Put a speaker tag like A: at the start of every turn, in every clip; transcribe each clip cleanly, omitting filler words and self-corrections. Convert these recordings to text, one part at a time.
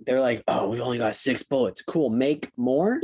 A: They're like, oh, we've only got 6 bullets. Cool, make more?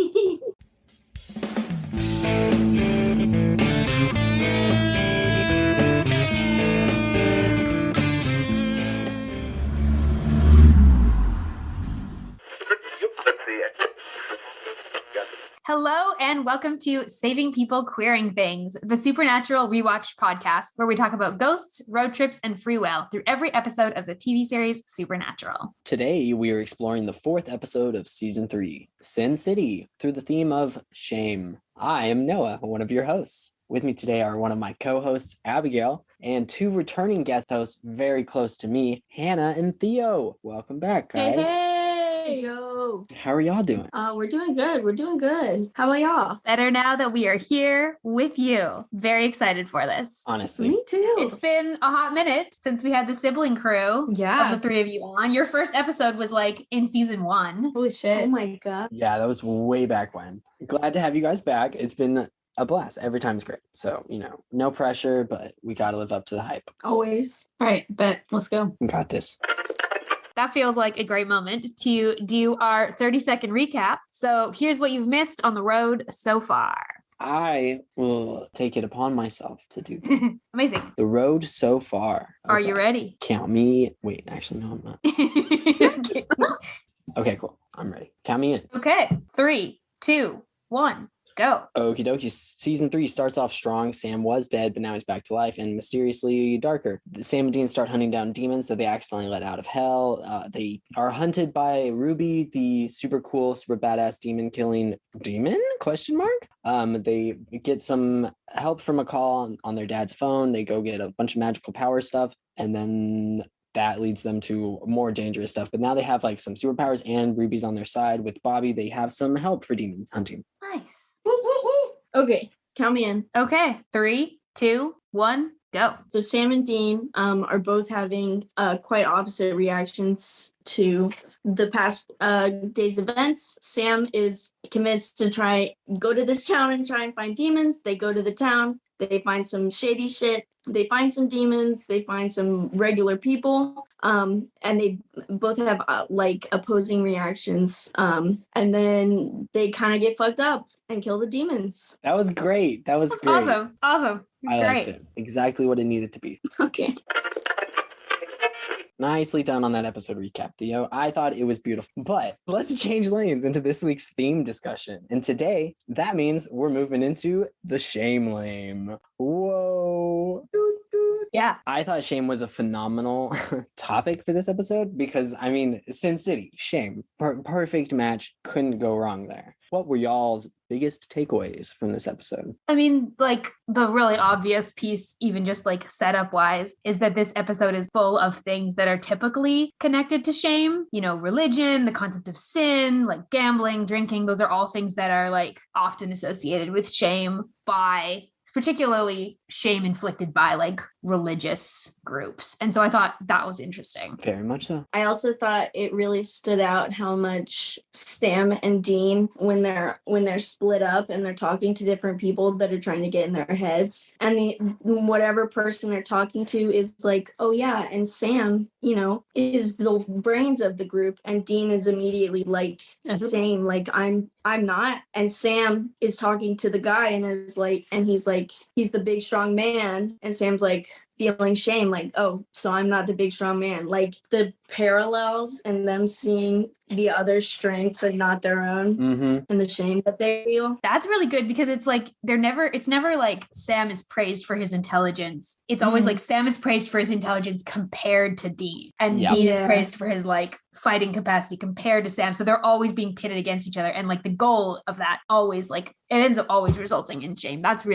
B: Hello and welcome to Saving People Queering Things, the Supernatural Rewatch podcast, where we talk about ghosts, road trips, and free will through every episode of the TV series Supernatural.
A: Today, we are exploring the 4th episode of Season 3, Sin City, through the theme of shame. I am Noah, one of your hosts. With me today are one of my co-hosts, Abigail, and 2 returning guest hosts very close to me, Hana and Theo. Welcome back, guys.
C: Hey, yo.
A: How are y'all doing?
C: We're doing good. We're doing good. How about y'all?
B: Better now that we are here with you. Very excited for this.
A: Honestly.
C: Me too.
B: It's been a hot minute since we had the sibling crew of the 3 of you on. Your first episode was like in season 1.
C: Holy shit. Oh my God.
A: Yeah, that was way back when. Glad to have you guys back. It's been a blast. Every time's great. So, no pressure, but we got to live up to the hype.
C: Always. All right, bet. Let's go.
A: We got this.
B: That feels like a great moment to do our 30-second recap. So here's what you've missed on the road so far.
A: I will take it upon myself to do that.
B: Amazing.
A: The road so far.
B: Are you ready?
A: Count me. Wait, actually, no, I'm not. Okay, cool. I'm ready. Count me in.
B: Okay. 3, 2, 1. Go.
A: Okie dokie. Season 3 starts off strong. Sam was dead, but now he's back to life and mysteriously darker. Sam and Dean start hunting down demons that they accidentally let out of hell. They are hunted by Ruby, the super cool, super badass demon? Question mark. They get some help from a call on their dad's phone. They go get a bunch of magical power stuff, and then that leads them to more dangerous stuff. But now they have like some superpowers and Ruby's on their side. With Bobby, they have some help for demon hunting.
B: Nice.
C: Woo, woo, woo. Okay, count me in.
B: Okay. 3, 2, 1, go.
C: So Sam and Dean are both having quite opposite reactions to the past day's events. Sam is convinced to go to this town and try and find demons. They go to the town. They find some shady shit. They find some demons. They find some regular people. And they both have opposing reactions. And then they kind of get fucked up and kill the demons.
A: That was great. That was great.
B: Awesome.
A: I
B: Great.
A: liked it. Exactly what it needed to be.
C: Okay.
A: Nicely done on that episode recap, Theo. I thought it was beautiful. But let's change lanes into this week's theme discussion. And today, that means we're moving into the shame lane. Whoa.
B: Yeah.
A: I thought shame was a phenomenal topic for this episode because, Sin City, shame, perfect match. Couldn't go wrong there. What were y'all's biggest takeaways from this episode?
B: The really obvious piece, even just setup wise, is that this episode is full of things that are typically connected to shame. Religion, the concept of sin, like gambling, drinking. Those are all things that are often associated with shame particularly shame inflicted by religious groups. And so I thought that was interesting.
A: Very much so.
C: I also thought it really stood out how much Sam and Dean, when they're split up and they're talking to different people that are trying to get in their heads, and whatever person they're talking to is like, oh yeah, and Sam, is the brains of the group, and Dean is immediately like, shame, I'm not. And Sam is talking to the guy and is like, and he's like, he's the big strong man, and Sam's like feeling shame, oh, so I'm not the big strong man. The parallels and them seeing the other's strength but not their own, and the shame that they feel.
B: That's really good because it's never like Sam is praised for his intelligence. It's always Sam is praised for his intelligence compared to Dean, and Dean is praised for his fighting capacity compared to Sam. So they're always being pitted against each other, and the goal of that always it ends up always resulting in shame. That's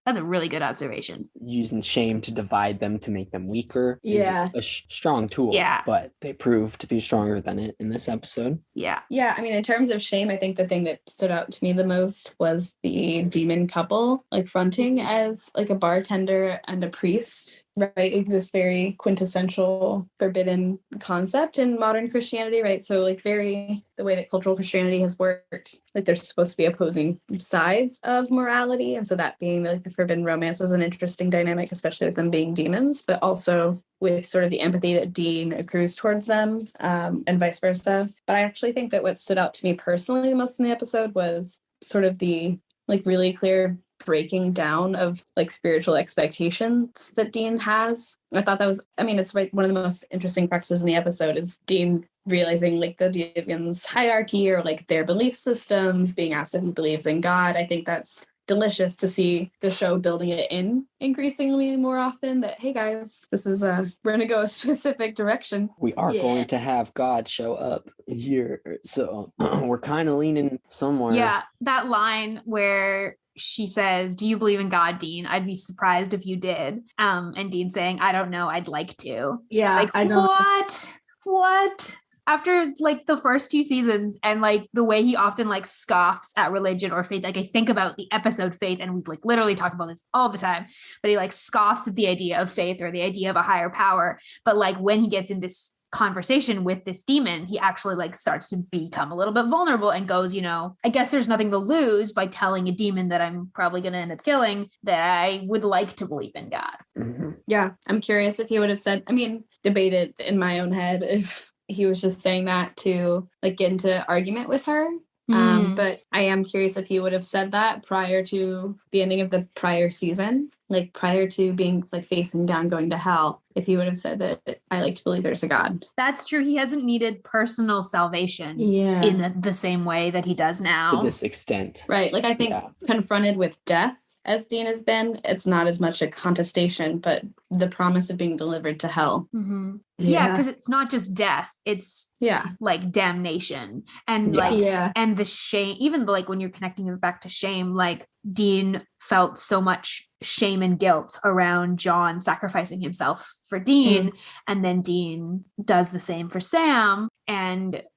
B: that's a really good observation.
A: Using shame to divide them to make them weaker is a strong tool.
B: Yeah.
A: But they prove to be stronger than it in this episode.
B: Yeah.
D: Yeah. In terms of shame, I think the thing that stood out to me the most was the demon couple fronting as a bartender and a priest right? Like this very quintessential forbidden concept in modern Christianity, right? So like very the way that cultural Christianity has worked, like there's supposed to be opposing sides of morality. And so that being like the forbidden romance was an interesting dynamic, especially with them being demons, but also with sort of the empathy that Dean accrues towards them, and vice versa. But I actually think that what stood out to me personally the most in the episode was sort of the like really clear breaking down of like spiritual expectations that Dean has. I thought that was, I mean, it's right, one of the most interesting practices in the episode is Dean realizing like the deviants' hierarchy or like their belief systems, being asked if he believes in God. I think that's delicious to see the show building it in increasingly more often that, hey guys, this is we're gonna go a specific direction.
A: We are going to have God show up here. So we're kind of leaning somewhere.
B: Yeah, that line where she says, "Do you believe in God, Dean? I'd be surprised if you did." And Dean saying, "I don't know, I'd like to."
C: Yeah,
B: like,
C: I don't.
B: What? After like the first 2 seasons and like the way he often like scoffs at religion or faith, like I think about the episode Faith, and we like literally talk about this all the time, but he like scoffs at the idea of faith or the idea of a higher power. But like when he gets in this conversation with this demon, he actually like starts to become a little bit vulnerable and goes, you know, I guess there's nothing to lose by telling a demon that I'm probably going to end up killing, that I would like to believe in God.
A: Mm-hmm.
D: Yeah, I'm curious if he would have said, I mean, debated in my own head if he was just saying that to like get into argument with her. But I am curious if he would have said that prior to the ending of the prior season, like prior to being like facing down, going to hell, if he would have said that I like to believe there's a God.
B: That's true. He hasn't needed personal salvation
C: Yeah.
B: in the same way that he does now.
A: To this extent.
D: Right. Like I think confronted with death as Dean has been, it's not as much a contestation, but the promise of being delivered to hell.
B: Mm-hmm. Yeah, because it's not just death, it's like damnation and and the shame. Even like when you're connecting it back to shame, like Dean felt so much shame and guilt around John sacrificing himself for Dean, and then Dean does the same for Sam.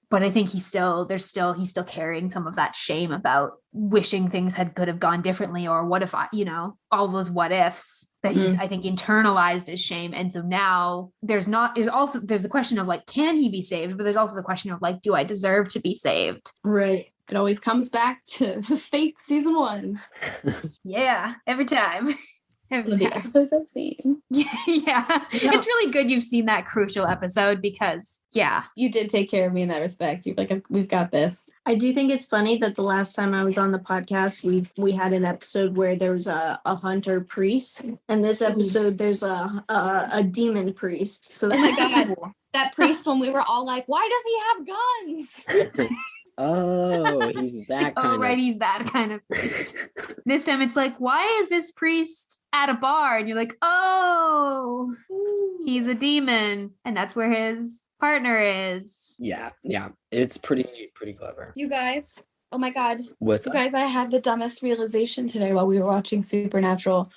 B: But I think he's still carrying some of that shame about wishing things could have gone differently, or what if all those what ifs that he's, I think, internalized as shame. And so now there's the question of like, can he be saved? But there's also the question of like, do I deserve to be saved?
C: Right.
D: It always comes back to Faith season 1.
B: Yeah, every time.
D: The episodes I've seen.
B: Yeah. It's really good you've seen that crucial episode because,
D: you did take care of me in that respect. You're like, we've got this.
C: I do think it's funny that the last time I was on the podcast, we had an episode where there was a hunter priest, and this episode there's a demon priest. So
D: oh my god, that priest when we were all like, why does he have guns?
A: Oh, he's that kind
B: right, he's that kind of priest. This time it's like, why is this priest at a bar? And you're like, oh, he's a demon, and that's where his partner is.
A: Yeah, it's pretty clever.
D: You guys, oh my god,
A: what's
D: you guys, I had the dumbest realization today while we were watching Supernatural.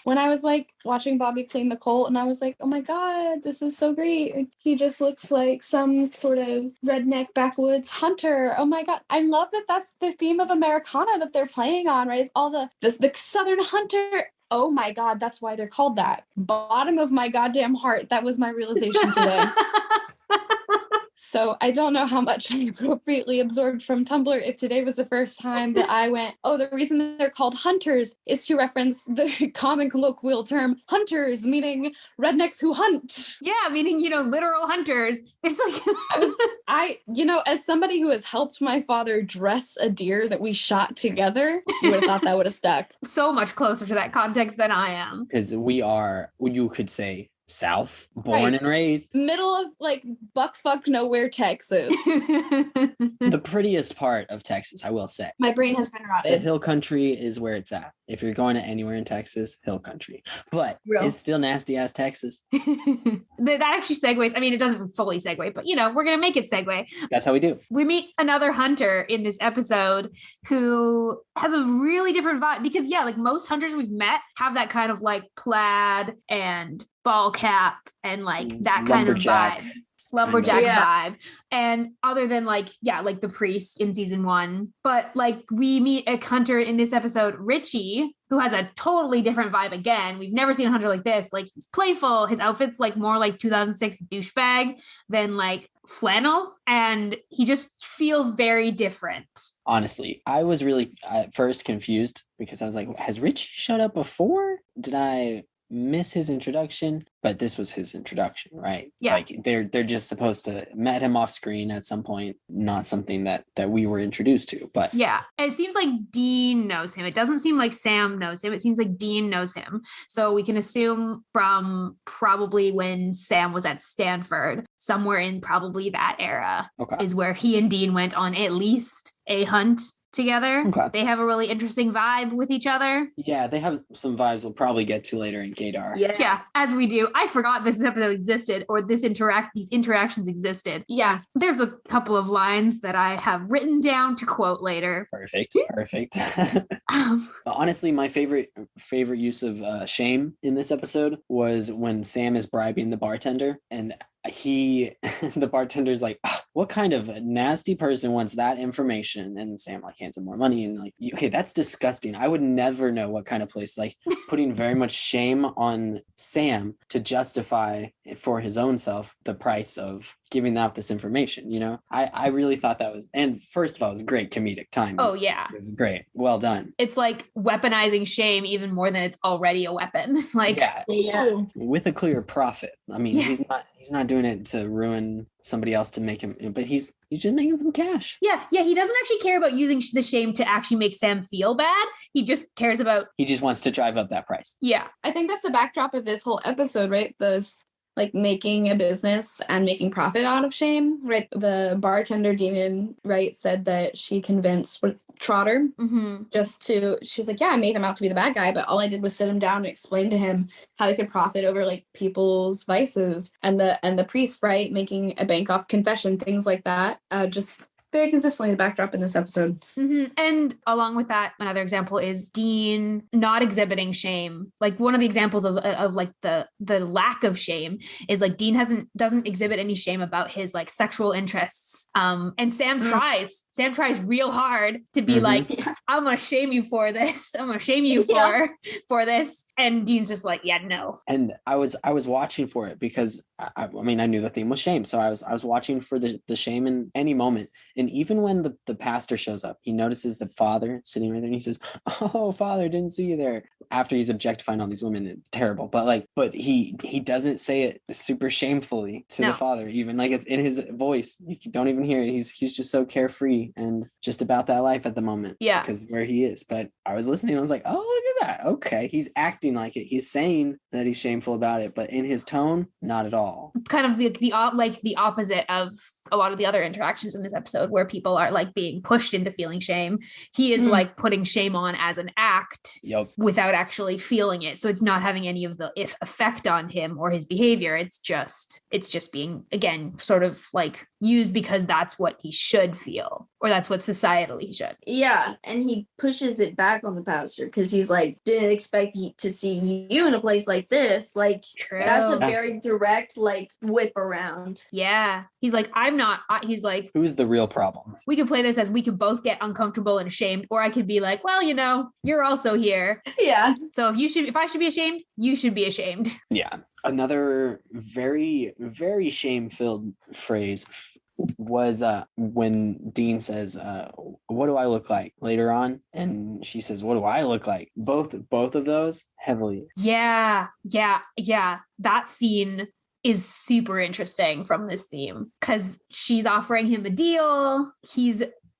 D: When I was like watching Bobby clean the colt, and I was like, oh my god, this is so great. He just looks like some sort of redneck backwoods hunter. Oh my god, I love that that's the theme of Americana that they're playing on, right? Is all the southern hunter. Oh my god, that's why they're called that. Bottom of my goddamn heart, that was my realization today. So I don't know how much I appropriately absorbed from Tumblr if today was the first time that I went, oh, the reason they're called hunters is to reference the common colloquial term hunters, meaning rednecks who hunt.
B: Yeah, meaning, literal hunters. It's like
D: as somebody who has helped my father dress a deer that we shot together, you would have thought that would have stuck.
B: So much closer to that context than I am.
A: Because we are, you could say, South, born and raised.
D: Middle of like buckfuck nowhere, Texas.
A: The prettiest part of Texas, I will say.
D: My brain has been rotted.
A: The hill country is where it's at. If you're going to anywhere in Texas, hill country. But it's still nasty ass Texas.
B: That actually segues. I mean, it doesn't fully segue, but we're going to make it segue.
A: That's how we do.
B: We meet another hunter in this episode who has a really different vibe because like most hunters we've met have that kind of like plaid and ball cap and like that kind of vibe. lumberjack
C: Yeah.
B: vibe. And other than like the priest in season 1, but like we meet a hunter in this episode, Richie, who has a totally different vibe again. We've never seen a hunter like this. Like he's playful, his outfit's like more like 2006 douchebag than like flannel, and he just feels very different.
A: Honestly, I was really at first confused because I was like, has Rich showed up before? Did I miss his introduction? But this was his introduction, right?
B: Yeah.
A: Like they're just supposed to met him off screen at some point, not something that we were introduced to. But
B: yeah, it seems like Dean knows him. It doesn't seem like Sam knows him. It seems like Dean knows him. So we can assume from probably when Sam was at Stanford, somewhere in probably that era, is where he and Dean went on at least a hunt together.
A: Okay.
B: They have a really interesting vibe with each other.
A: Yeah, they have some vibes we'll probably get to later in Gaydar.
B: Yeah, as we do. I forgot this episode existed, or these interactions existed.
D: Yeah.
B: There's a couple of lines that I have written down to quote later.
A: Perfect. Honestly, my favorite use of shame in this episode was when Sam is bribing the bartender, and the bartender's like, what kind of nasty person wants that information? And Sam like hands him more money, and like, okay, that's disgusting. I would never know what kind of place, like putting very much shame on Sam to justify for his own self the price of giving out this information. You know, I really thought that was, and first of all, it was great comedic timing.
B: Oh yeah,
A: it was great, well done.
B: It's like weaponizing shame even more than it's already a weapon. Like
C: yeah,
A: with a clear profit. I mean, he's not doing it to ruin somebody else to make him, but he's just making some cash.
B: Yeah, he doesn't actually care about using the shame to actually make Sam feel bad. He just cares about,
A: he just wants to drive up that price.
B: Yeah,
D: I think that's the backdrop of this whole episode, right? This like making a business and making profit out of shame, right? The bartender demon, right, said that she convinced Trotter she was like, yeah, I made him out to be the bad guy, but all I did was sit him down and explain to him how he could profit over like people's vices, and the priest, right, making a bank off confession, things like that. Just very consistently the backdrop in this episode.
B: And along with that, another example is Dean not exhibiting shame. Like one of the examples of like the lack of shame is like Dean doesn't exhibit any shame about his like sexual interests. And Sam tries real hard to be like, I'm gonna shame you for this. I'm gonna shame you for this. And Dean's just like, yeah, no.
A: And I was watching for it because I mean, I knew the theme was shame. So I was watching for the shame in any moment. And even when the pastor shows up, he notices the father sitting right there and he says, oh, Father, didn't see you there. After he's objectifying all these women, terrible. But he doesn't say it super shamefully to the father, even like it's in his voice. You don't even hear it. He's just so carefree and just about that life at the moment.
B: Yeah.
A: Because where he is. But I was listening and I was like, oh, look at that. Okay. He's acting like it. He's saying that he's shameful about it, but in his tone, not at all.
B: Kind of the opposite of a lot of the other interactions in this episode where people are like being pushed into feeling shame. He is like putting shame on as an act without actually feeling it. So it's not having any of the effect on him or his behavior. It's just being, again, sort of like used because that's what he should feel, or that's what societally he should.
C: Yeah. And he pushes it back on the pastor because he's like, didn't expect to see you in a place like this. Like, that's a very direct, like, whip around.
B: Yeah. He's like, he's like,
A: who's the real problem?
B: We could play this as we could both get uncomfortable and ashamed, or I could be like, well, you know, you're also here.
C: Yeah.
B: So if I should be ashamed, you should be ashamed.
A: Yeah. Another very, very shame-filled phrase was when Dean says, what do I look like later on? And she says, what do I look like? Both of those heavily.
B: Yeah. That scene is super interesting from this theme because she's offering him a deal.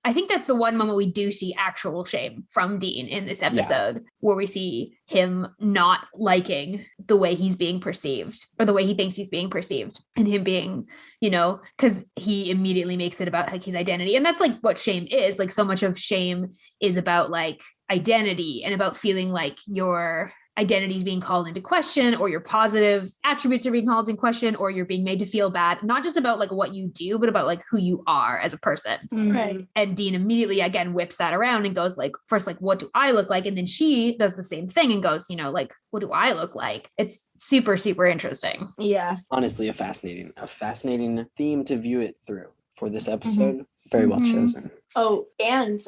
B: I think that's the one moment we do see actual shame from Dean in this episode, where we see him not liking the way he's being perceived, or the way he thinks he's being perceived, and him being, you know, because he immediately makes it about like his identity. And that's like what shame is. Like so much of shame is about like identity and about feeling like you're identities being called into question, or your positive attributes are being called into question, or you're being made to feel bad, not just about like what you do, but about like who you are as a person.
C: Right.
B: And Dean immediately again whips that around and goes like, first, like, what do I look like? And then she does the same thing and goes, you know, like, what do I look like? It's super, super interesting.
C: Yeah.
A: Honestly, a fascinating theme to view it through for this episode. Very well chosen.
C: Oh, and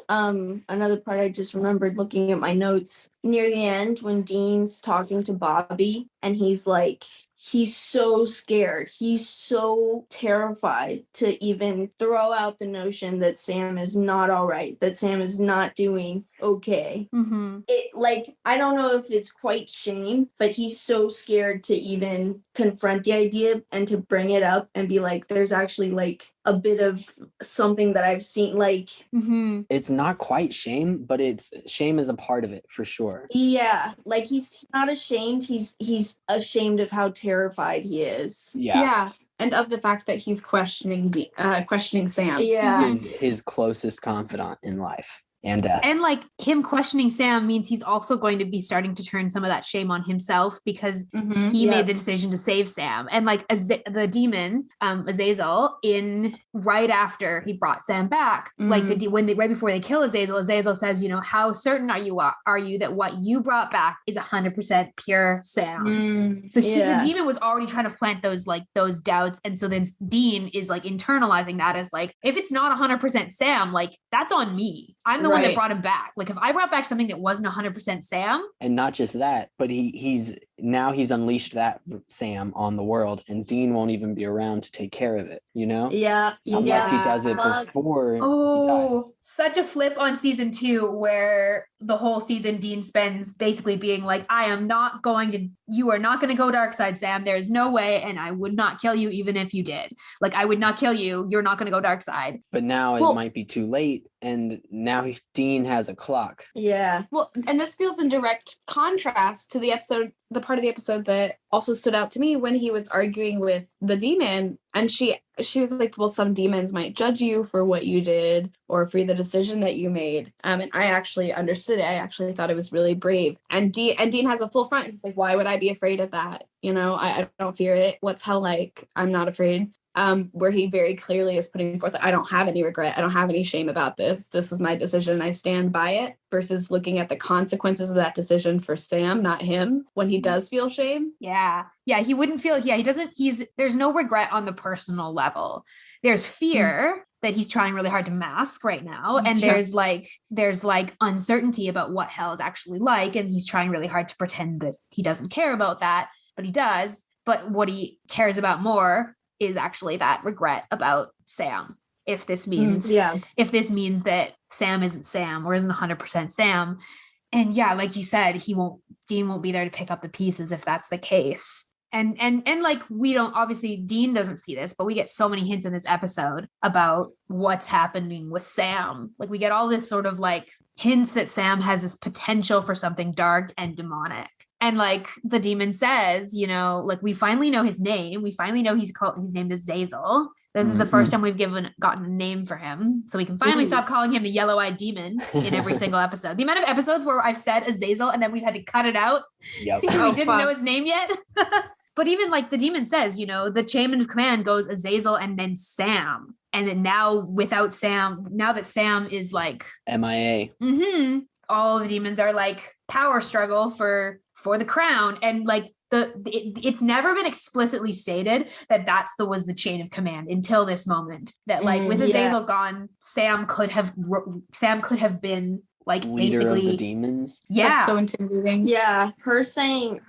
C: another part I just remembered looking at my notes near the end when Dean's talking to Bobby and he's like, he's so scared. He's so terrified to even throw out the notion that Sam is not all right, that Sam is not doing okay. It, like, I don't know if it's quite shame, but he's so scared to even confront the idea and to bring it up and be like, there's actually like a bit of something that I've seen, like
A: It's not quite shame, but it's shame is a part of it for sure.
C: yeah, like he's not ashamed, he's ashamed of how terrified he is.
A: Yeah.
D: And of the fact that he's questioning Sam.
C: Yeah.
A: His closest confidant in life and death.
B: And like him questioning Sam means he's also going to be starting to turn some of that shame on himself because he made the decision to save Sam. And like the demon, Azazel, in right after he brought Sam back, like right before they kill Azazel, Azazel says, you know, how certain are you that what you brought back is 100% pure Sam? So the demon was already trying to plant those doubts. And so then Dean is like internalizing that as like, if it's not 100% Sam, like that's on me. I'm the one that brought him back. Like if I brought back something that wasn't 100% Sam.
A: And not just that, but he's unleashed that Sam on the world, and Dean won't even be around to take care of it, you know? Unless he does it before he dies.
B: Such a flip on season 2 where the whole season Dean spends basically being like, you are not going to go dark side, Sam. There's no way, and I would not kill you even if you did. Like, I would not kill you. You're not going to go dark side.
A: But now it might be too late, and now Dean has a clock.
C: Yeah.
D: Well, and this feels in direct contrast to the episode, the part of the episode that also stood out to me when he was arguing with the demon, and she was like, well, some demons might judge you for what you did or for the decision that you made. And I actually understood it. I actually thought it was really brave. And Dean has a full front. He's like, why would I be afraid of that? You know, I don't fear it. What's hell like? I'm not afraid. Where he very clearly is putting forth, I don't have any regret. I don't have any shame about this. This was my decision. I stand by it, versus looking at the consequences of that decision for Sam, not him, when he does feel shame.
B: Yeah. He wouldn't feel, he doesn't, there's no regret on the personal level. There's fear that he's trying really hard to mask right now. And there's like uncertainty about what hell is actually like. And he's trying really hard to pretend that he doesn't care about that, but he does. But what he cares about more is actually that regret about Sam. If this means that Sam isn't Sam or isn't 100% Sam. And yeah, like you said, Dean won't be there to pick up the pieces if that's the case. And like, we don't, obviously Dean doesn't see this, but we get so many hints in this episode about what's happening with Sam. Like we get all this sort of like hints that Sam has this potential for something dark and demonic. And like the demon says, you know, like we finally know his name. We finally know he's named Azazel. This is the first time we've gotten a name for him. So we can finally stop calling him the yellow-eyed demon in every single episode. The amount of episodes where I've said Azazel and then we've had to cut it out because we didn't know his name yet. But even like the demon says, you know, the chain of command goes Azazel and then Sam. And then now without Sam, now that Sam is like
A: MIA.
B: All the demons are like power struggle for the crown. And like it's never been explicitly stated that was the chain of command until this moment, that like with Azazel gone, Sam could have been like
A: leader
B: basically
A: of the demons.
B: Yeah.
D: That's so intimidating.
C: Yeah. Her saying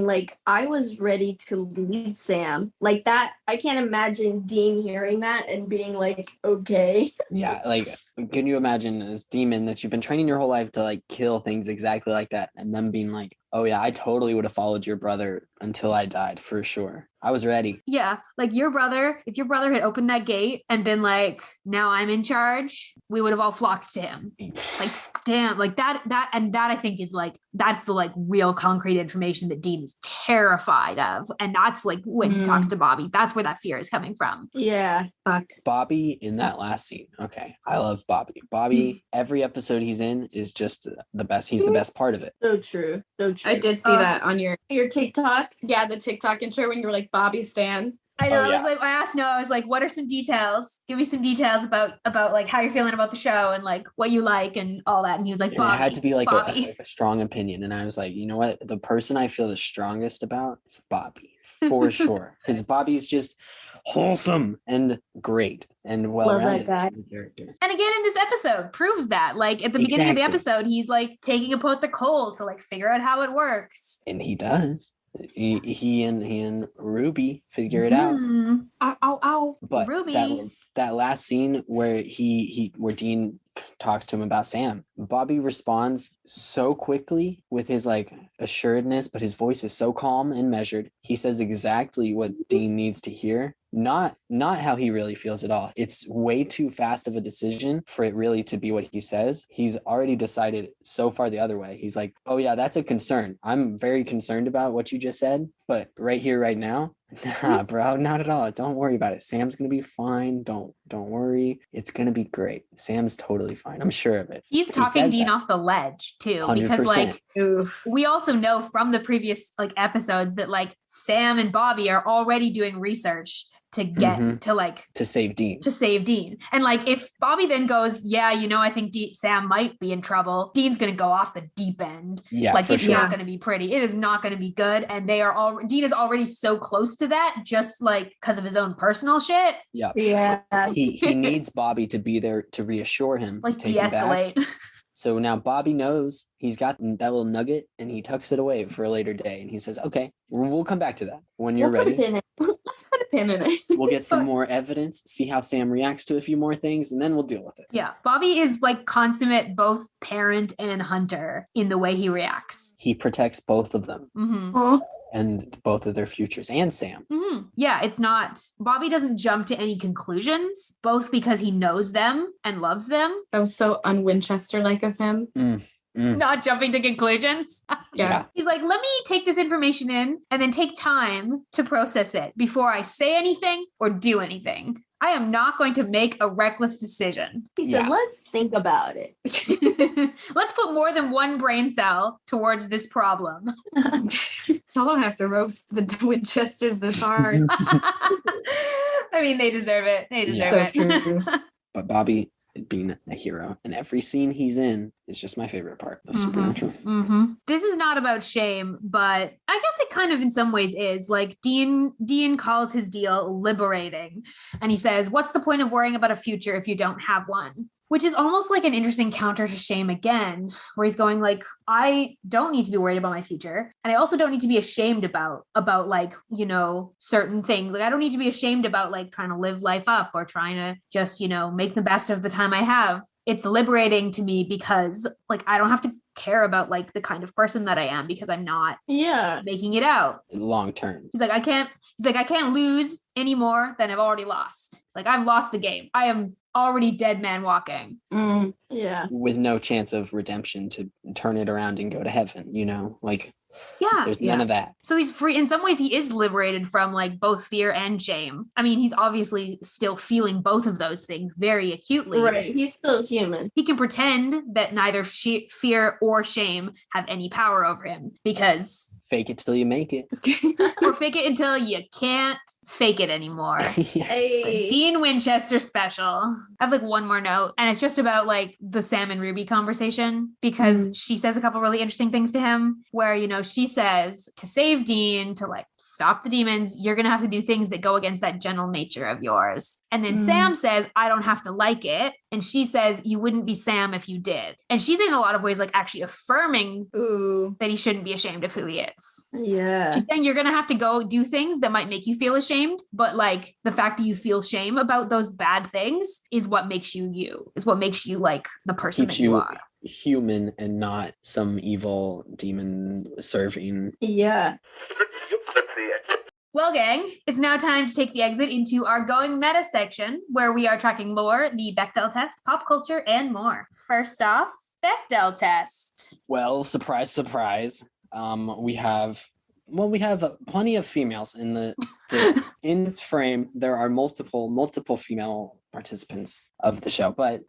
C: like, I was ready to lead Sam like that. I can't imagine Dean hearing that and being like, okay.
A: Yeah. Like, can you imagine this demon that you've been training your whole life to like kill things exactly like that, and them being like, oh yeah, I totally would have followed your brother until I died for sure. I was ready.
B: Yeah. Like if your brother had opened that gate and been like, now I'm in charge, we would have all flocked to him. Like, damn, like that I think is like, that's the like real concrete information that Dean is terrified of. And that's like when he talks to Bobby, that's where that fear is coming from.
C: Yeah. Fuck.
A: Bobby in that last scene. Okay. I love Bobby. Bobby, every episode he's in is just the best. He's the best part of it.
C: So true. So
D: I did see that on your
C: TikTok.
D: Yeah, the TikTok intro when you were like Bobby Stan.
B: I know.
A: Oh, yeah.
B: I asked Noah, I was like, what are some details? Give me some details about like how you're feeling about the show and like what you like and all that. And he was like,
A: And
B: Bobby.
A: it had to be like
B: Bobby.
A: a strong opinion. And I was like, you know what? The person I feel the strongest about is Bobby, for sure. Because Bobby's just wholesome and great and well-rounded
C: guy.
A: character.
B: And again, in this episode, proves that. Like at the beginning of the episode, he's like taking apart the coal to like figure out how it works.
A: And he does. He and Ruby figure it out.
D: Ow, ow, ow.
A: But
B: Ruby.
A: that last scene where where Dean talks to him about Sam, Bobby responds so quickly with his like assuredness, but his voice is so calm and measured. He says exactly what Dean needs to hear. Not how he really feels at all. It's way too fast of a decision for it really to be what he says. He's already decided so far the other way. He's like, oh yeah, that's a concern. I'm very concerned about what you just said, but right here, right now, nah, bro, not at all. Don't worry about it. Sam's gonna be fine. Don't worry. It's gonna be great. Sam's totally fine. I'm sure of it.
B: He's talking Dean off the ledge too,
A: 100%.
B: because like we also know from the previous like episodes that like Sam and Bobby are already doing research to get to
A: save Dean.
B: And like if Bobby then goes, yeah, I think Sam might be in trouble, Dean's gonna go off the deep end.
A: Yeah,
B: like it's
A: sure.
B: not gonna be pretty. It is not gonna be good. And Dean is already so close to that, just like because of his own personal shit.
A: Yeah.
C: Yeah.
A: He needs Bobby to be there to reassure him.
B: Like de-escalate.
A: So now Bobby knows he's got that little nugget and he tucks it away for a later day. And he says, okay, we'll come back to that when you're ready.
D: Let's put a pin in it.
A: We'll get some more evidence, see how Sam reacts to a few more things, and then we'll deal with it.
B: Yeah. Bobby is like consummate both parent and hunter in the way he reacts.
A: He protects both of them and both of their futures and Sam.
B: Yeah, it's not, Bobby doesn't jump to any conclusions, both because he knows them and loves them.
D: That was so un-Winchester like of him.
B: Not jumping to conclusions.
A: Yeah.
B: He's like, let me take this information in and then take time to process it before I say anything or do anything. I am not going to make a reckless decision.
C: He said, let's think about it.
B: Let's put more than one brain cell towards this problem.
D: I don't have to roast the Winchesters this hard.
B: I mean, they deserve it. They deserve it.
D: True.
A: But Bobby being a hero, and every scene he's in is just my favorite part of Supernatural.
B: This is not about shame, but I guess it kind of in some ways is. Like Dean calls his deal liberating, and he says, what's the point of worrying about a future if you don't have one? Which is almost like an interesting counter to shame again, where he's going like, I don't need to be worried about my future. And I also don't need to be ashamed about like, certain things. Like I don't need to be ashamed about like trying to live life up or trying to just, make the best of the time I have. It's liberating to me because like, I don't have to care about like the kind of person that I am because I'm not making it out
A: Long term.
B: He's like, I can't lose any more than I've already lost. Like I've lost the game. I am already dead man walking.
A: With no chance of redemption to turn it around and go to heaven, like there's none of that.
B: So he's free. In some ways he is liberated from like both fear and shame. I mean, he's obviously still feeling both of those things very acutely.
C: Right. He's still human.
B: He can pretend that neither fear or shame have any power over him because
A: fake it till you make it.
B: Or fake it until you can't fake it anymore.
C: Hey.
B: Dean Winchester special. I have like one more note, and it's just about like the Sam and Ruby conversation, because she says a couple really interesting things to him where, she says to save Dean, to like stop the demons, you're going to have to do things that go against that gentle nature of yours. And then Sam says, I don't have to like it. And she says, you wouldn't be Sam if you did. And she's in a lot of ways like actually affirming that he shouldn't be ashamed of who he is.
C: Yeah.
B: She's saying you're going to have to go do things that might make you feel ashamed. But like the fact that you feel shame about those bad things is what makes you, is what makes you like the person
A: Keeps
B: that you are.
A: Human and not some evil demon serving.
C: Yeah.
B: Well, gang, it's now time to take the exit into our Going Meta section, where we are tracking lore, the Bechdel test, pop culture, and more. First off, Bechdel test.
A: Well, surprise, surprise. We have plenty of females in the in frame. There are multiple female participants of the show, but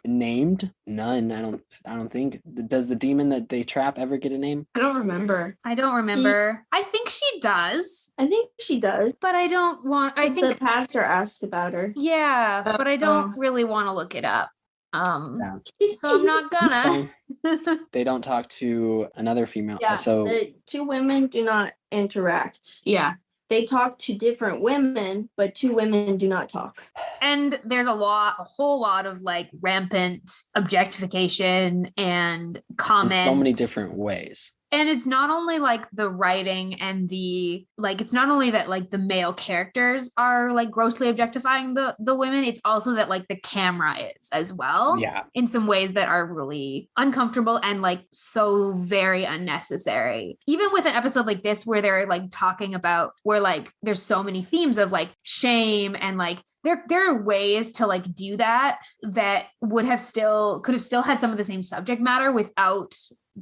A: named none. I don't think. Does the demon that they trap ever get a name?
C: I don't remember.
B: I don't remember. I think she does,
C: I think she does.
B: but I don't want. I
C: Because
B: think
C: the pastor asked about her.
B: yeah, but I don't really want to look it up.
A: Yeah.
B: So I'm not
A: It's
B: gonna.
A: fine. They don't talk to another female.
C: Yeah,
A: So
C: the two women do not interact.
D: Yeah.
C: They talk to different women, but two women do not talk.
B: And there's a whole lot of like rampant objectification and
A: in
B: comments.
A: so many different ways.
B: And it's not only like the writing and the like, it's not only that like the male characters are like grossly objectifying the women, it's also that like the camera is as well.
A: Yeah.
B: In some ways that are really uncomfortable and like so very unnecessary. Even with an episode like this where they're like talking about where like there's so many themes of like shame and like there are ways to like do that could have still had some of the same subject matter without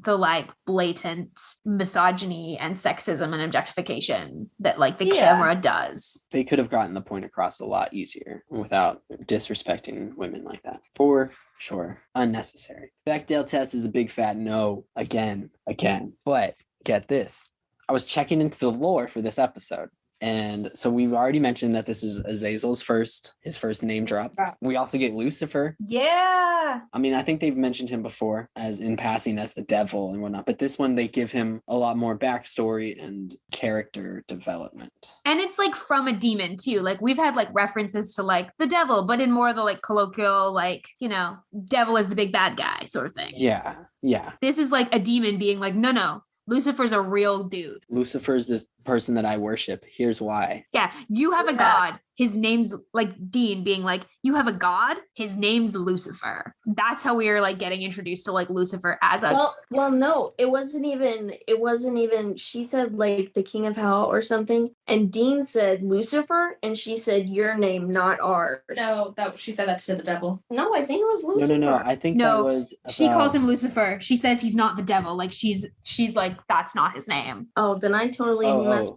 B: the like blatant misogyny and sexism and objectification that like the camera does.
A: They could have gotten the point across a lot easier without disrespecting women like that. For sure. Unnecessary. Bechdel test is a big fat no again. But get this. I was checking into the lore for this episode. And so we've already mentioned that this is Azazel's his first name drop. We also get Lucifer.
B: Yeah.
A: I mean, I think they've mentioned him before as in passing as the devil and whatnot, but this one they give him a lot more backstory and character development.
B: And it's like from a demon too. Like we've had like references to like the devil, but in more of the like colloquial, like, you know, devil is the big bad guy sort of thing.
A: Yeah.
B: This is like a demon being like, no, Lucifer's a real dude.
A: Lucifer's this person that I worship. Here's why.
B: Yeah, you have a god. His name's like Dean being like, you have a god. His name's Lucifer. That's how we are like getting introduced to like Lucifer as a.
C: Well, no, it wasn't even. She said like the king of hell or something, and Dean said Lucifer, and she said your name, not ours.
D: No, she said that to the devil.
C: No, I think it was Lucifer.
A: No. I think that was.
B: She calls him Lucifer. She says he's not the devil. Like she's like that's not his name.
C: Oh, then I totally messed.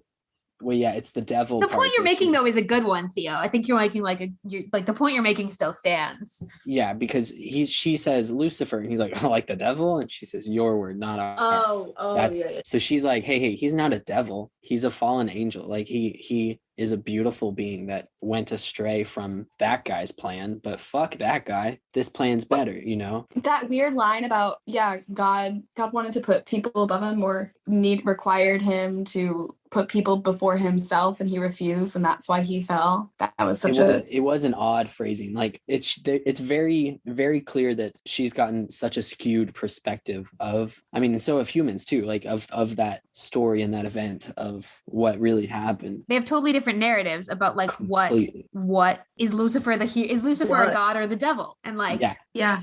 A: Well, yeah, it's the devil.
B: The point you're making though is a good one, Theo. I think you're making the point you're making still stands.
A: Yeah, because she says Lucifer, and he's like, I like the devil, and she says your word, not ours.
C: Yeah.
A: So she's like, hey, he's not a devil. He's a fallen angel. Like he is a beautiful being that went astray from that guy's plan, but fuck that guy. This plan's better, you know?
D: That weird line about, God wanted to put people above him or required him to put people before himself, and he refused, and that's why he fell. That was
A: it was an odd phrasing. Like it's very, very clear that she's gotten such a skewed perspective of, I mean, and so have humans too, like of that story and that event of what really happened.
B: They have totally different narratives about like
A: Completely.
B: what is Lucifer is Lucifer a god or the devil? And like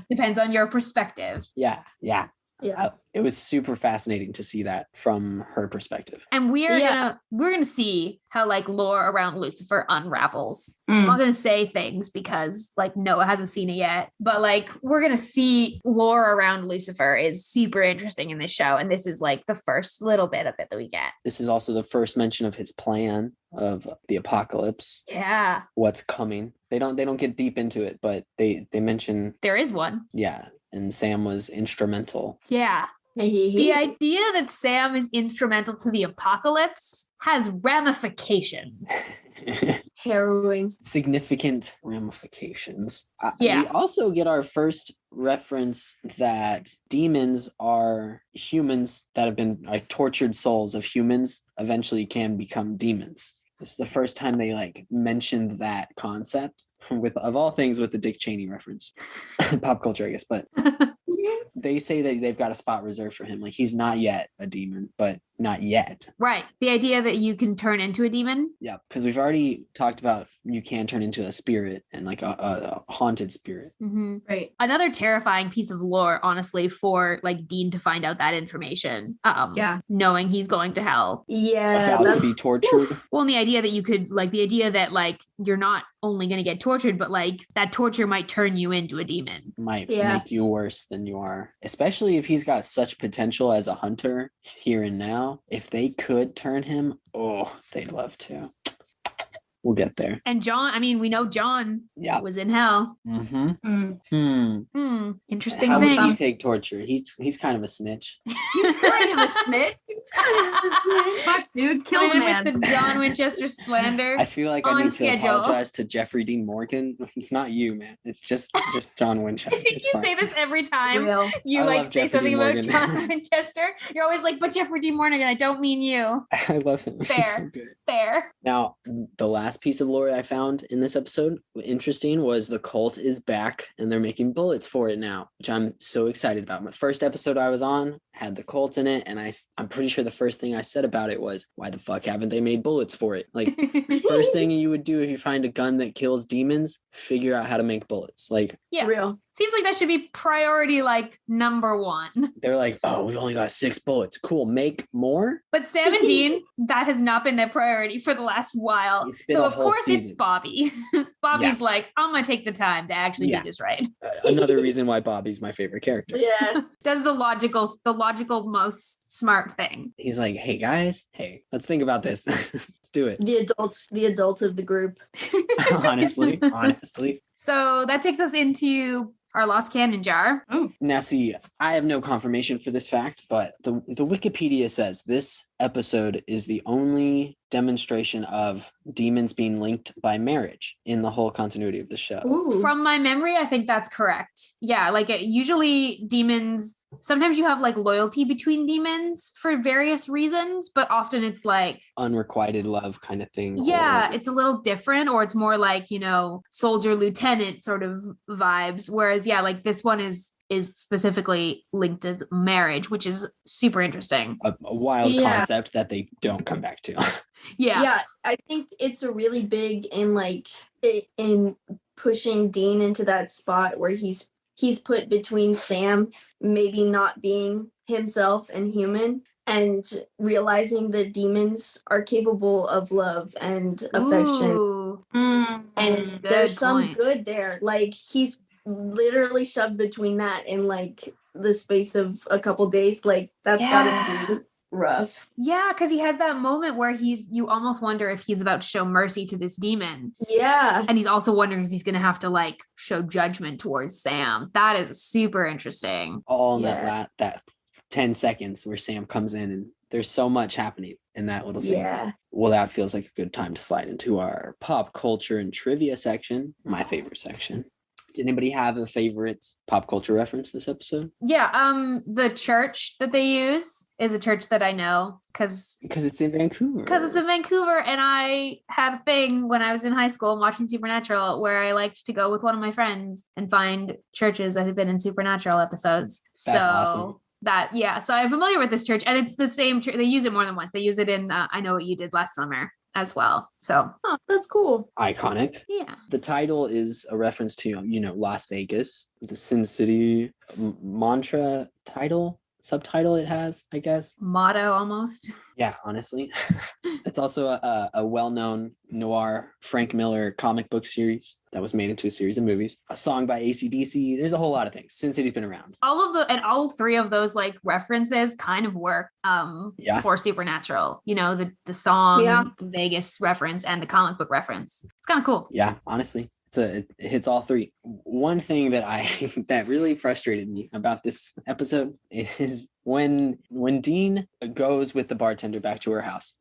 B: depends on your perspective.
A: Yeah. It was super fascinating to see that from her perspective.
B: And we're gonna see how like lore around Lucifer unravels. I'm not gonna say things because like Noah hasn't seen it yet, but like we're gonna see lore around Lucifer is super interesting in this show, and this is like the first little bit of it that we get.
A: This is also the first mention of his plan of the apocalypse.
B: Yeah,
A: what's coming. They don't get deep into it, but they mention
B: there is one.
A: Yeah, and Sam was instrumental.
B: Yeah. The idea that Sam is instrumental to the apocalypse has ramifications.
C: Harrowing.
A: Significant ramifications.
B: We
A: also get our first reference that demons are humans that have been like tortured souls of humans eventually can become demons. This is the first time they like mentioned that concept of all things with the Dick Cheney reference. Pop culture, I guess, but they say that they've got a spot reserved for him. Like he's not yet a demon, but not yet.
B: Right. The idea that you can turn into a demon.
A: Yeah, because we've already talked about you can turn into a spirit and like a haunted spirit.
B: Mm-hmm. Right. Another terrifying piece of lore, honestly, for like Dean to find out that information. Knowing he's going to hell.
C: Yeah.
A: About to be tortured.
B: Well, and the idea that you could like the idea that like you're not only going to get tortured, but like that torture might turn you into a demon.
A: Might make you worse than you are. Especially if he's got such potential as a hunter here and now. If they could turn him, they'd love to. We'll get there.
B: And John, I mean, we know John
A: Yeah.
B: was in hell. Interesting
A: How
B: thing.
A: would he take torture? He's kind of a snitch.
D: He's kind of a snitch. Fuck, dude, kill the man.
B: With the John Winchester slander.
A: I feel like I
B: On
A: need
B: schedule.
A: to apologize to Jeffrey Dean Morgan. It's not you, man. It's just John Winchester.
B: I think you say this every time
C: Real.
B: you
A: I
B: like
A: love
B: say
A: Jeffrey
B: something
A: Dean
B: about
A: Morgan.
B: John Winchester. You're always like, but Jeffrey D. Morgan, I don't mean you.
A: I love him. He's
B: Fair.
A: so good.
B: Fair.
A: Now, the last piece of lore I found in this episode, interesting, was the cult is back and they're making bullets for it now, which I'm so excited about. My first episode I was on had the cult in it, and I'm pretty sure the first thing I said about it was, why the fuck haven't they made bullets for it? Like, first thing you would do if you find a gun that kills demons, figure out how to make bullets. Like,
B: Yeah.
C: Real.
B: Seems like that should be priority like number one.
A: they're like, oh, we've only got 6 bullets. Cool, make more?
B: But Sam and Dean, that has not been their priority for the last while.
A: It's been
B: So
A: a
B: of
A: whole
B: course
A: season.
B: it's Bobby. Bobby's like, I'm gonna take the time to actually
A: Yeah.
B: do this right.
A: Another reason why Bobby's my favorite character.
C: Yeah.
B: Does the logical most smart thing.
A: He's like, hey guys, hey, let's think about this. Let's do it.
C: The adult of the group.
A: honestly.
B: So that takes us into our lost cannon jar.
A: Now, see, I have no confirmation for this fact, but the Wikipedia says this episode is the only demonstration of demons being linked by marriage in the whole continuity of the show.
C: Ooh.
B: From my memory, I think that's correct. Yeah, like usually demons, sometimes you have like loyalty between demons for various reasons, but often it's like,
A: Unrequited love kind of thing.
B: yeah, it's a little different, or it's more like, soldier lieutenant sort of vibes. Whereas, yeah, like this one is specifically linked as marriage, which is super interesting.
A: A wild
C: Yeah.
A: concept that they don't come back to.
B: Yeah.
C: Yeah, I think it's a really big in pushing Dean into that spot where he's put between Sam maybe not being himself and human, and realizing that demons are capable of love and affection.
B: Ooh,
C: And
B: good
C: there's some
B: point.
C: good there. Like, he's literally shoved between that in like the space of a couple days. Like, that's
B: Yeah.
C: gotta be rough.
B: Yeah, because he has that moment where you almost wonder if he's about to show mercy to this demon.
C: Yeah.
B: And he's also wondering if he's going to have to like show judgment towards Sam. That is super interesting.
A: All in
C: Yeah.
A: that 10 seconds where Sam comes in, and there's so much happening in that little scene.
C: Yeah.
A: Well, that feels like a good time to slide into our pop culture and trivia section, my favorite section. Did anybody have a favorite pop culture reference this episode?
B: Yeah, the church that they use is a church that I know because
A: It's in Vancouver.
B: it's in Vancouver, and I had a thing when I was in high school watching Supernatural where I liked to go with one of my friends and find churches that had been in Supernatural episodes.
A: That's
B: so
A: awesome.
B: So I'm familiar with this church, and it's the same church. They use it more than once. They use it in I Know What You Did Last Summer as well. So
C: Oh, that's cool.
A: Iconic.
B: yeah.
A: The title is a reference to, Las Vegas, the Sin City mantra subtitle it has, I guess.
B: Motto almost.
A: Yeah, honestly. It's also a well-known noir Frank Miller comic book series that was made into a series of movies. A song by AC/DC. There's a whole lot of things. Sin City's been around.
B: All three of those like references kind of work
A: Yeah.
B: for Supernatural. The song,
C: Yeah.
B: the Vegas reference, and the comic book reference. It's kind of cool.
A: Yeah, honestly. It hits all three. One thing that that really frustrated me about this episode is when Dean goes with the bartender back to her house.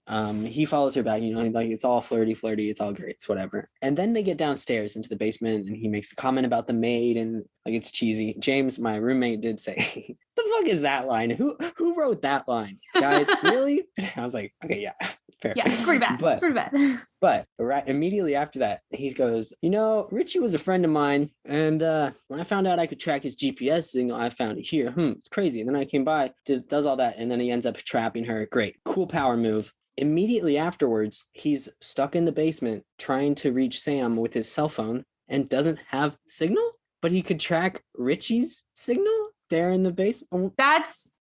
A: He follows her back, like it's all flirty, it's all great, it's whatever. And then they get downstairs into the basement, and he makes the comment about the maid, and like it's cheesy. James, my roommate, did say, "The fuck is that line? Who wrote that line, guys? Really?" I was like, okay, yeah, fair.
B: Yeah, it's pretty bad.
A: But-
B: It's pretty bad.
A: But right immediately after that, he goes, Richie was a friend of mine. And when I found out I could track his GPS signal, I found it here. It's crazy. And then I came by, does all that. And then he ends up trapping her. Great. Cool power move. Immediately afterwards, he's stuck in the basement trying to reach Sam with his cell phone and doesn't have signal, but he could track Richie's signal there in the basement.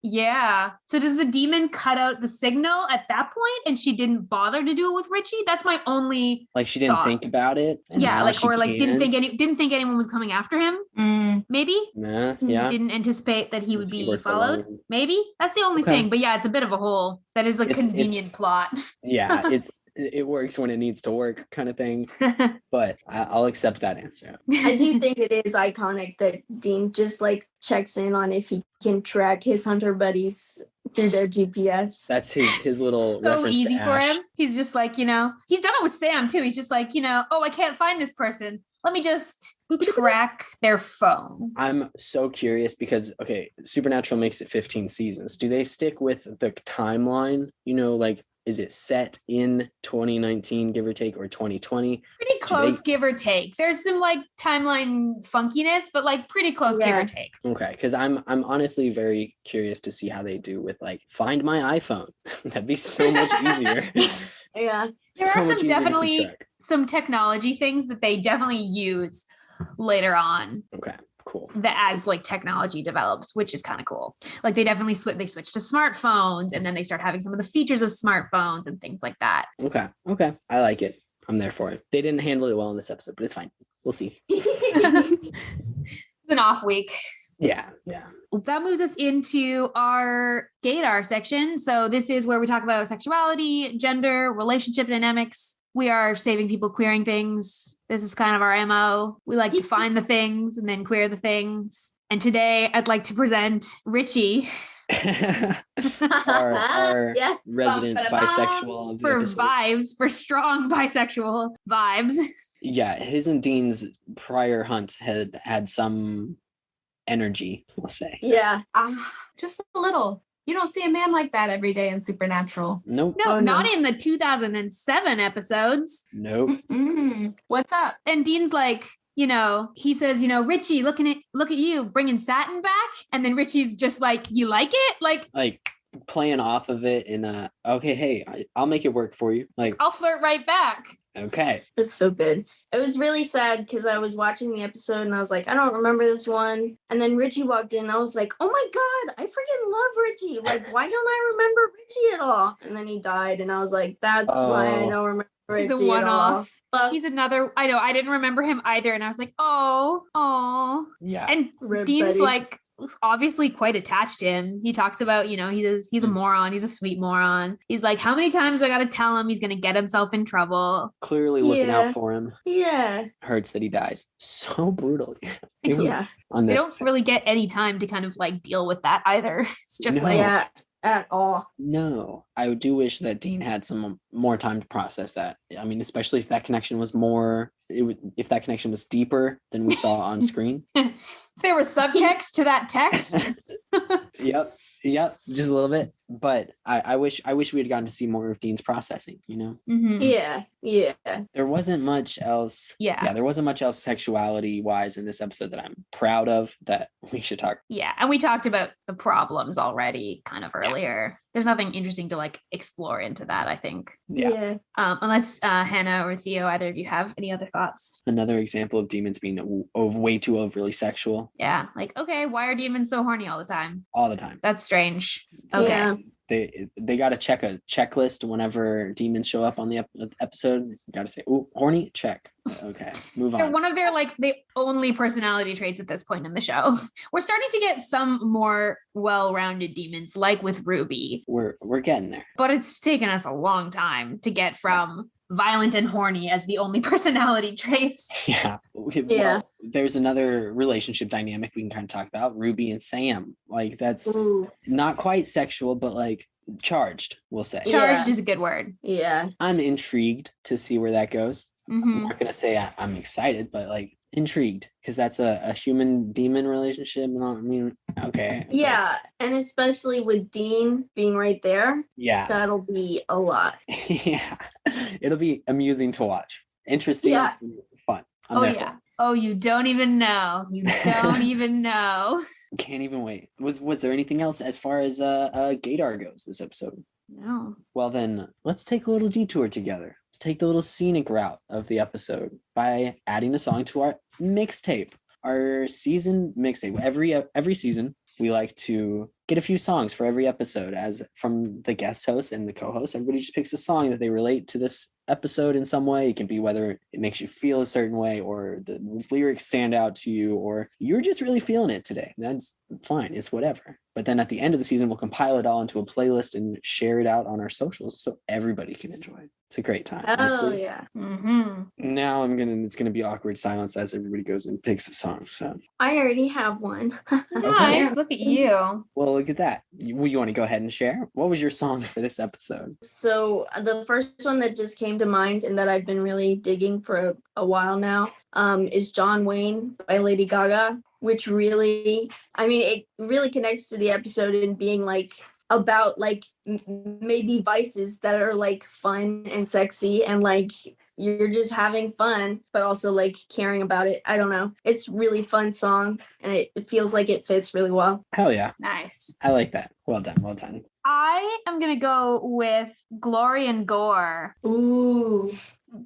B: Yeah. So does the demon cut out the signal at that point, and she didn't bother to do it with Richie? That's my only
A: Like she didn't
B: thought.
A: think about it. and
B: Yeah,
A: now
B: like
A: she
B: or like didn't
A: can.
B: think anyone was coming after him. Maybe
A: Nah, yeah.
B: didn't anticipate that he would
A: Is he
B: be
A: worth the
B: followed.
A: loan?
B: Maybe that's the only
A: Okay.
B: thing. But yeah, it's a bit of a hole. That is a
A: It's-
B: convenient plot.
A: Yeah, it works when it needs to work kind of thing. But I'll accept that answer.
C: I do think it is iconic that Dean just like checks in on if he can track his hunter buddies through their GPS.
A: That's his little
B: So
A: reference
B: easy
A: to
B: for
A: Ash.
B: him. He's just like, he's done it with Sam too. He's just like, oh, I can't find this person. Let me just track their phone.
A: I'm so curious because, okay, Supernatural makes it 15 seasons. Do they stick with the timeline? Like, is it set in 2019, give or take, or 2020?
B: Pretty close, give or take. There's some like timeline funkiness, but like pretty close, give or take.
A: Okay, because I'm honestly very curious to see how they do with like Find My iPhone. That'd be so much easier.
C: Yeah.
B: There are some technology things that they definitely use later on.
A: Okay, cool.
B: That as like technology develops, which is kind of cool. Like they definitely switch to smartphones, and then they start having some of the features of smartphones and things like that.
A: Okay. I like it. I'm there for it. They didn't handle it well in this episode, but it's fine. We'll see.
B: It's an off week.
A: Yeah.
B: That moves us into our gaydar section. So this is where we talk about sexuality, gender, relationship dynamics. We are saving people queering things. This is kind of our MO. We like to find the things and then queer the things. And today I'd like to present Richie.
A: our resident bisexual of the
B: for
A: episode.
B: Vibes, for strong bisexual vibes.
A: Yeah, his and Dean's prior hunts had some energy, we'll say.
C: Yeah.
D: Just a little. You don't see a man like that every day in Supernatural.
A: Nope.
B: No, not in the 2007 episodes.
A: Nope.
D: What's up?
B: And Dean's like, he says, Richie, look at you bringing satin back. And then Richie's just like, you like it?
A: Like playing off of it in okay, hey, I'll make it work for you. Like,
B: I'll flirt right back.
A: Okay.
C: It's so good. It was really sad because I was watching the episode and I was like, I don't remember this one. And then Richie walked in and I was like, oh my God, I freaking love Richie. Like, why don't I remember Richie at all? And then he died and I was like, that's why I don't remember Richie
B: He's a one-off.
C: at all.
B: He's another, I know, I didn't remember him either. And I was like, oh.
A: Yeah.
B: And Dean's
C: buddy.
B: like, obviously quite attached to him. He talks about, he's a moron. He's a sweet moron. He's like, how many times do I got to tell him he's going to get himself in trouble?
A: Clearly looking out for him.
C: Yeah.
A: Hurts that he dies so brutally.
C: Yeah.
B: They don't really get any time to kind of like deal with that either. It's just
C: Yeah, at all.
A: No, I do wish that Dean had some more time to process that. I mean, especially if that connection was if that connection was deeper than we saw on screen.
B: If there was subtext to that text.
A: Yep, just a little bit. But I wish we had gotten to see more of Dean's processing,
B: Mm-hmm.
C: Yeah.
A: There wasn't much else.
B: Yeah,
A: there wasn't much else sexuality wise in this episode that I'm proud of that we should talk.
B: Yeah, and we talked about the problems already kind of earlier. There's nothing interesting to like explore into that, I think.
A: Yeah.
B: Unless Hannah or Theo, either of you have any other thoughts.
A: Another example of demons being way too overly sexual.
B: Yeah, like, okay, why are demons so horny all the time?
A: All the time.
B: That's strange. Okay.
C: Yeah.
A: They got to check a checklist whenever demons show up on the episode. Got to say, "Ooh, horny, check." Okay, move on.
B: They're one of their like the only personality traits at this point in the show. We're starting to get some more well-rounded demons, like with Ruby.
A: We're getting there,
B: but it's taken us a long time to get from violent and horny as the only personality traits.
A: Yeah. Well, there's another relationship dynamic we can kind of talk about. Ruby and Sam. Like that's not quite sexual, but like charged, we'll say.
B: Charged is a good word.
C: Yeah.
A: I'm intrigued to see where that goes.
B: Mm-hmm.
A: I'm not going to say I'm excited, but like intrigued because that's a human demon relationship. I mean, okay.
C: Yeah. And especially with Dean being right there.
A: Yeah.
C: That'll be a lot.
A: Yeah. It'll be amusing to watch. Interesting.
C: Yeah.
A: Fun.
B: Oh, you don't even know. You don't even know.
A: Can't even wait. Was there anything else as far as gaydar goes this episode?
B: No.
A: Well, then let's take a little detour together. Let's take the little scenic route of the episode by adding a song to our mixtape, our season mixtape. Every season, we like to get a few songs for every episode, as from the guest host and the co-host. Everybody just picks a song that they relate to this episode in some way. It can be whether it makes you feel a certain way or the lyrics stand out to you or you're just really feeling it today. That's fine. It's whatever. But then at the end of the season, we'll compile it all into a playlist and share it out on our socials so everybody can enjoy it. It's a great time.
C: Oh,
A: honestly.
C: yeah.
B: Mm-hmm.
A: Now it's gonna be awkward silence as everybody goes and picks a song. So
C: I already have one.
B: Nice. Look at you.
A: well, look at that. You want to go ahead and share? What was your song for this episode?
C: So the first one that just came to mind and that I've been really digging for a while now is John Wayne by Lady Gaga, which really, I mean, it really connects to the episode in being like about like maybe vices that are like fun and sexy and like you're just having fun, but also like caring about it. I don't know. It's really fun song and it feels like it fits really well.
A: Hell yeah.
B: Nice.
A: I like that. Well done. Well done.
B: I am going to go with Glory and Gore.
C: Ooh.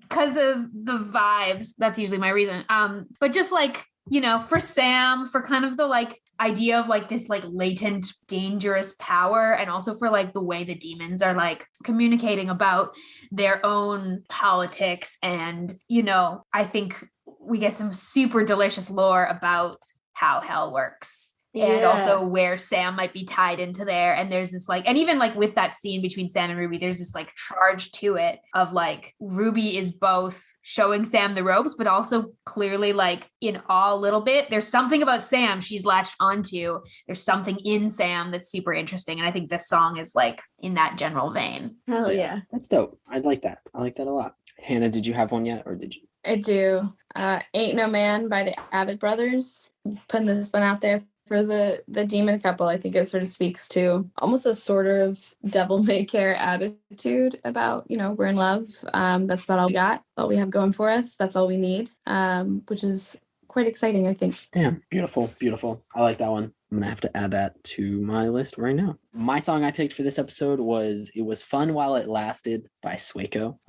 B: Because of the vibes. That's usually my reason. But just like, you know, for Sam, for kind of the like idea of like this like latent dangerous power, and also for like the way the demons are like communicating about their own politics. And, you know, I think we get some super delicious lore about how hell works. And also where Sam might be tied into there. And there's this like, and even like with that scene between Sam and Ruby, there's this like charge to it of like Ruby is both showing Sam the ropes, but also clearly like in awe a little bit. There's something about Sam she's latched onto. There's something in Sam that's super interesting. And I think this song is like in that general vein.
C: Hell yeah.
A: That's dope. I'd like that. I like that a lot. Hannah, did you have one yet or did you?
D: I do. Ain't No Man by the Abbott Brothers. Putting this one out there for the demon couple. I think it sort of speaks to almost a sort of devil may care attitude about, you know, we're in love. That's about all we got, all we have going for us. That's all we need, which is quite exciting, I think.
A: Damn, beautiful, beautiful. I like that one. I'm gonna have to add that to my list right now. My song I picked for this episode was "It Was Fun While It Lasted" by Sueco.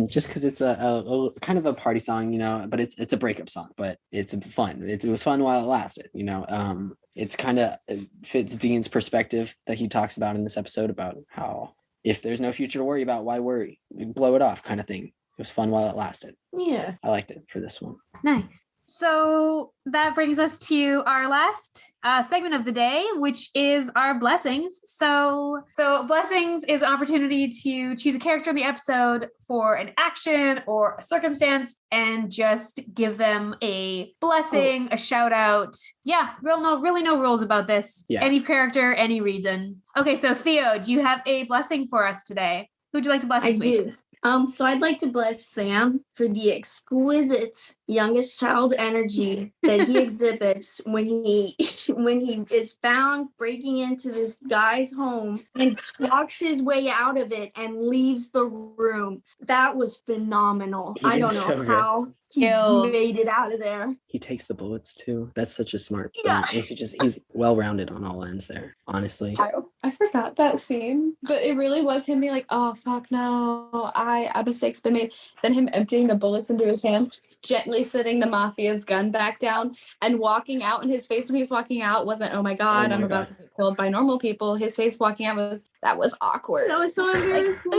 A: Just because it's a kind of a party song, you know, but it's a breakup song, but it's fun. It was fun while it lasted, you know. It's kind of fits Dean's perspective that he talks about in this episode about how if there's no future to worry about, why worry? Blow it off, kind of thing. It was fun while it lasted.
C: Yeah.
A: I liked it for this one.
B: Nice. So that brings us to our last segment of the day, which is our blessings. So blessings is an opportunity to choose a character in the episode for an action or a circumstance and just give them a blessing, a shout out. Yeah, really no rules about this.
A: Yeah.
B: Any character, any reason. Okay, so Theo, do you have a blessing for us today? Who would you like to bless this week?
C: I do. So I'd like to bless Sam for the exquisite youngest child energy that he exhibits when he is found breaking into this guy's home and talks his way out of it and leaves the room. That was phenomenal. I don't know how he made it out of there.
A: He takes the bullets too. That's such a smart thing. He's well-rounded on all ends there, honestly.
D: I forgot that scene, but it really was him being like, oh fuck no, a mistake's been made. Then him emptying the bullets into his hands, gently setting the mafia's gun back down and walking out, and his face when he was walking out wasn't, oh my god, I'm about to be killed by normal people. His face walking out was awkward.
C: That was so embarrassing.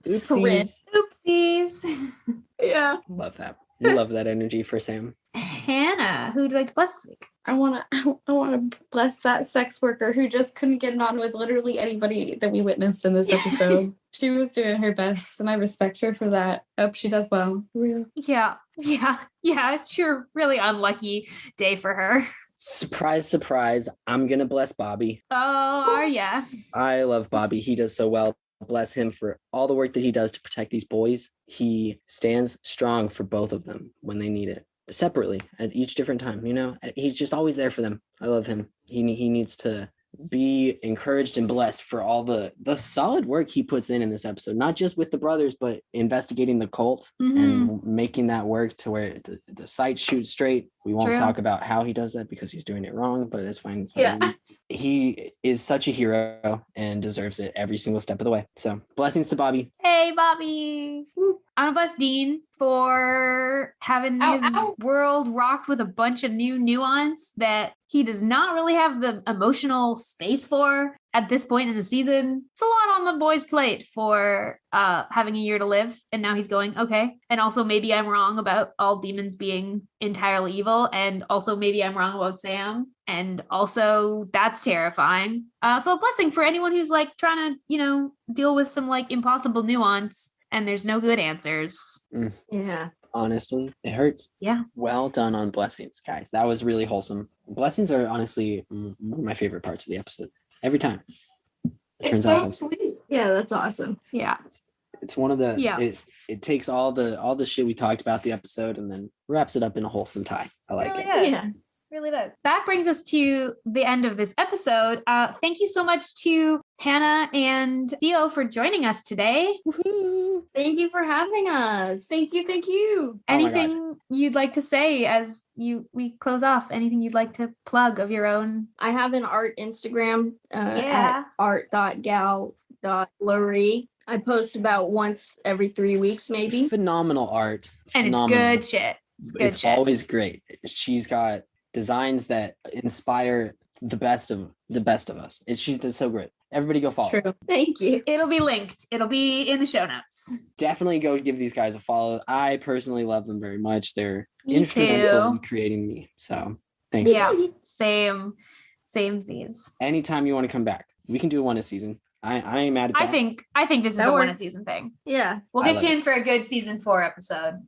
A: Oopsies.
B: Oopsies.
C: Yeah.
A: Love that. Love that energy for Sam.
B: Hannah, who would you like to bless this week?
D: I want to bless that sex worker who just couldn't get it on with literally anybody that we witnessed in this episode. She was doing her best, and I respect her for that. Hope she does well.
B: Yeah. It's a really unlucky day for her.
A: Surprise, surprise. I'm going to bless Bobby.
B: Oh, are ya?
A: I love Bobby. He does so well. Bless him for all the work that he does to protect these boys. He stands strong for both of them when they need it, separately at each different time. You know, he's just always there for them. I love him. He needs to be encouraged and blessed for all the solid work he puts in this episode, not just with the brothers, but investigating the cult and making that work to where the sights shoot straight. We won't talk about how he does that because he's doing it wrong, but it's fine.
C: Yeah.
A: He is such a hero and deserves it every single step of the way. So blessings to Bobby.
B: Hey, Bobby. I want to bless Dean for having his world rocked with a bunch of new nuance that he does not really have the emotional space for. at this point in the season, it's a lot on the boy's plate for having a year to live. And now he's going, okay. And also maybe I'm wrong about all demons being entirely evil. And also maybe I'm wrong about Sam. And also that's terrifying. So a blessing for anyone who's like trying to, deal with some like impossible nuance and there's no good answers.
C: Yeah.
A: Honestly, it hurts.
B: Yeah.
A: Well done on blessings, guys. That was really wholesome. Blessings are honestly one of my favorite parts of the episode. Every time. It turns out
C: sweet. Yeah, that's awesome.
B: Yeah.
A: It's one of the
B: Yeah.
A: It takes all the shit we talked about the episode and then wraps it up in a wholesome tie. I like
B: really
A: it.
B: Does.
C: Yeah.
B: Really does. That brings us to the end of this episode. Thank you so much to Hana and Theo for joining us today.
A: Woohoo.
C: Thank you for having us.
D: Thank you.
B: Anything you'd like to say as we close off? Anything you'd like to plug of your own?
C: I have an art Instagram
B: Yeah.
C: at art.gal.larie. I post about once every 3 weeks, maybe.
A: Phenomenal art.
B: And
A: Phenomenal.
B: it's good shit. It's good
A: It's
B: shit.
A: always great. She's got designs that inspire the best of us. She's so great. Everybody go follow.
C: True. Thank you.
B: It'll be linked. It'll be in the show notes.
A: Definitely go give these guys a follow. I personally love them very much. They're
B: Me
A: instrumental
B: too.
A: in creating me. So thanks.
B: Yeah.
A: guys.
B: Same these.
A: Anytime you want to come back, we can do one a season. I ain't mad at that.
B: I think this is
C: That
B: a one
C: works.
B: a season thing.
C: Yeah.
B: We'll
A: I
B: get
A: love
B: you in for a good season 4 episode.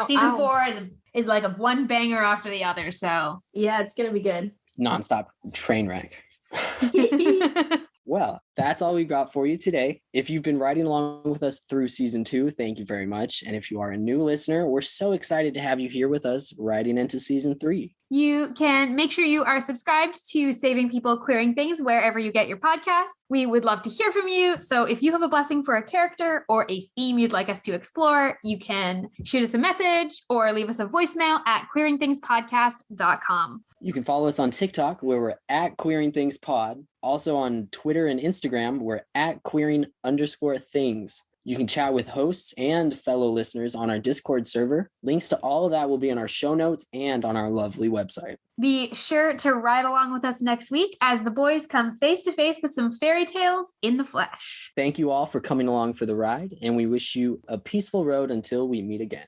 B: Season
C: Ow.
B: 4 is like a one banger after the other. So
C: Yeah, it's going to be good.
A: Nonstop train wreck. Well, that's all we've got for you today. If you've been riding along with us through season 2, thank you very much. And if you are a new listener, we're so excited to have you here with us riding into season 3.
B: you can make sure you are subscribed to Saving People Queering Things wherever you get your podcasts. We would love to hear from you. So if you have a blessing for a character or a theme you'd like us to explore, you can shoot us a message or leave us a voicemail at queeringthingspodcast.com.
A: You can follow us on TikTok, where we're at Queering Things Pod. Also on Twitter and Instagram, we're at queering_things. You can chat with hosts and fellow listeners on our Discord server. Links to all of that will be in our show notes and on our lovely website.
B: Be sure to ride along with us next week as the boys come face to face with some fairy tales in the flesh.
A: Thank you all for coming along for the ride, and we wish you a peaceful road until we meet again.